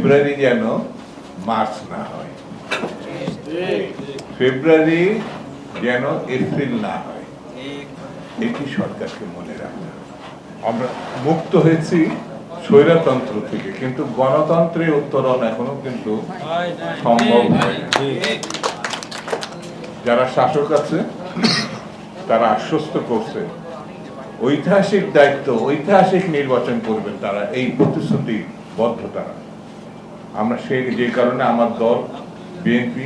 ফেব্রুয়ারি যেন মার্চ না হয়, ফেব্রুয়ারি যেন এপ্রিল না হয়, এটি সরকারকে মনে রাখতে হবে। আমরা মুক্ত হয়েছি স্বৈরতন্ত্র থেকে, কিন্তু গণতন্ত্রের উত্তরণ এখনো কিন্তু সম্ভব হয়। যারা শাসক আছে তারা আশ্বস্ত করছে ঐতিহাসিক দায়িত্ব, ঐতিহাসিক নির্বাচন করবেন তারা, এই প্রতিশ্রুতি বদ্ধতা। আমরা সেই যে কারণে আমার দল বিএনপি,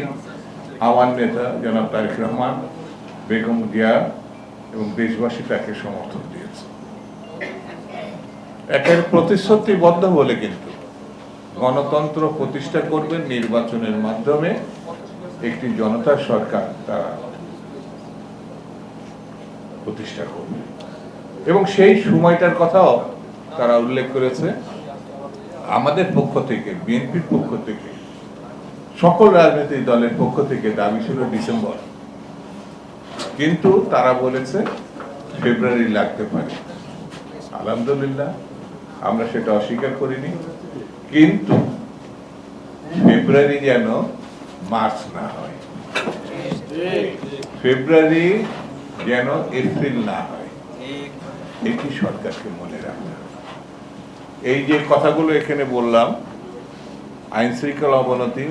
আমার নেতা জনাব তারেক রহমান, বেগম জিয়া এবং দেশবাসী তাকে সমর্থন দিয়েছে। একের প্রতিশ্রুতিবদ্ধ বলে কিন্তু গণতন্ত্র প্রতিষ্ঠা করবেন নির্বাচনের মাধ্যমে, একটি জনতার সরকার তারা প্রতিষ্ঠা করবে এবং সেই সময়টার কথাও তারা উল্লেখ করেছে। আমাদের পক্ষ থেকে, বিএনপির পক্ষ থেকে, সকল রাজনৈতিক দলের পক্ষ থেকে দাবি ছিল ডিসেম্বর, কিন্তু তারা বলেছে ফেব্রুয়ারি লাগতে পারে। আলহামদুলিল্লাহ, আমরা সেটা অস্বীকার করিনি, কিন্তু ফেব্রুয়ারি যেন মার্চ না হয়, ফেব্রুয়ারি যেন এপ্রিল না হয়, এটি সরকারকে মনে রাখতে হবে। এই যে কথাগুলো এখানে বললাম, আইন শৃঙ্খলা অবনতি,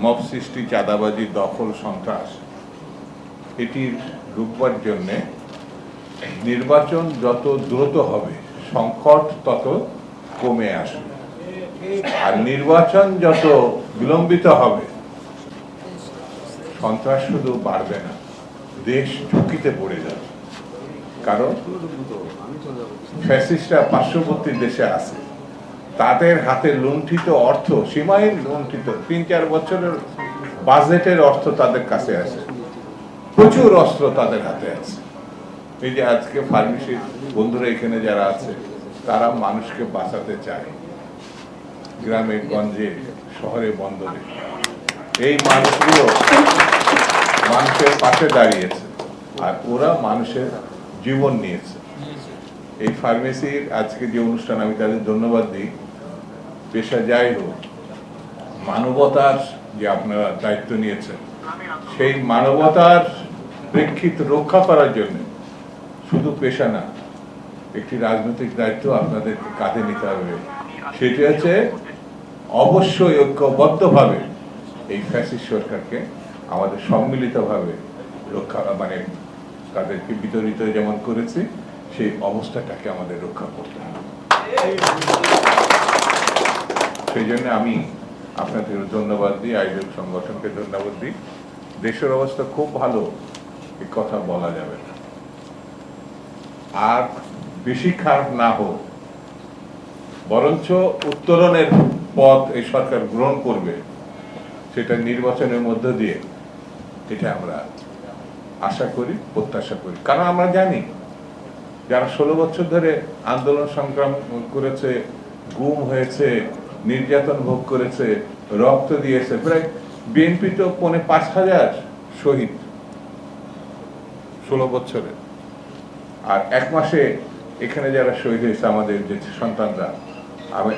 মব সৃষ্টি, চাঁদাবাজি, দখল, সন্ত্রাস, এটির রুখবার জন্যে নির্বাচন যত দ্রুত হবে সংকট তত কমে আসবে, আর নির্বাচন যত বিলম্বিত হবে সন্ত্রাস শুধু বাড়বে না, দেশ ঝুঁকিতে পড়ে যাবে। কারণ ফ্যাসিস্টরা পার্শ্ববর্তী দেশে আছে, তাদের হাতে লুণ্ঠিত অর্থ, সীমাহীন লুণ্ঠিত ৩-৪ বছরের বাজেটের অর্থ তাদের কাছে আছে, প্রচুর অস্ত্র তাদের হাতে আছে। এই যে আজকে ফার্মেসির বন্ধুরা এখানে যারা আছে, তারা মানুষকে বাঁচাতে চায়, গ্রামে গঞ্জে, শহরে, বন্দরে, এই মানুষগুলো মানুষের পাশে দাঁড়িয়েছে, আর ওরা মানুষের জীবন নিয়েছে। এই ফার্মেসির আজকে যে অনুষ্ঠান, আমি তাদের ধন্যবাদ দিই। পেশা যাই হোক, মানবতার যে আপনারা দায়িত্ব নিয়েছেন, সেই মানবতার প্রেক্ষিত রক্ষা করার জন্য শুধু পেশা না, একটি রাজনৈতিক দায়িত্ব আপনাদের কাঁধে নিতে হবে। সেটি হচ্ছে অবশ্যই ঐক্যবদ্ধভাবে এই ফ্যাসিস্ট সরকারকে আমাদের সম্মিলিতভাবে রক্ষা, মানে তাদেরকে বিতরিত যেমন করেছি, সেই অবস্থাটাকে আমাদের রক্ষা করতে হবে। সেই জন্য আমি আপনাদের ধন্যবাদ দিই, আয়োজক সংগঠনকে ধন্যবাদ দিই। দেশের অবস্থা খুব ভালো, এ কথা বলা যাবে না, আর বেশি খারাপ না হোক, বরঞ্চ উত্তরণের পথ এই সরকার গ্রহণ করবে, সেটা নির্বাচনের মধ্য দিয়ে, এটা আমরা আশা করি, প্রত্যাশা করি। কারণ আমরা জানি যারা 16 বছর ধরে আন্দোলন সংগ্রাম করেছে, গুম হয়েছে, নির্যাতন ভোগ করেছে, রক্ত দিয়েছে, প্রায় বিএনপি তো 5,500 শহীদ 16 বছরে, আর 1 মাসে এখানে যারা শহীদ হয়েছে আমাদের যে সন্তানরা,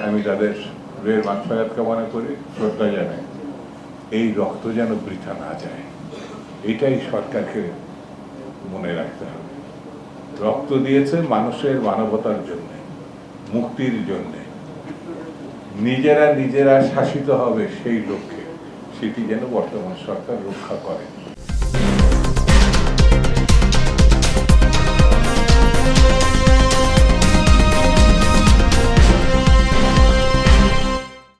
আমি তাদের রুহের মাগফিরাত কামনা করি, শ্রদ্ধা জানাই। এই রক্ত যেন বৃথা না যায়, এটাই সরকারকে মনে রাখতে হবে। রক্ত দিয়েছে মানুষের মানবতার জন্য, মুক্তির জন্য, নিজেরা শাসিত হবে সেই লক্ষ্যে, সেটি যেন বর্তমান সরকার রক্ষা করে।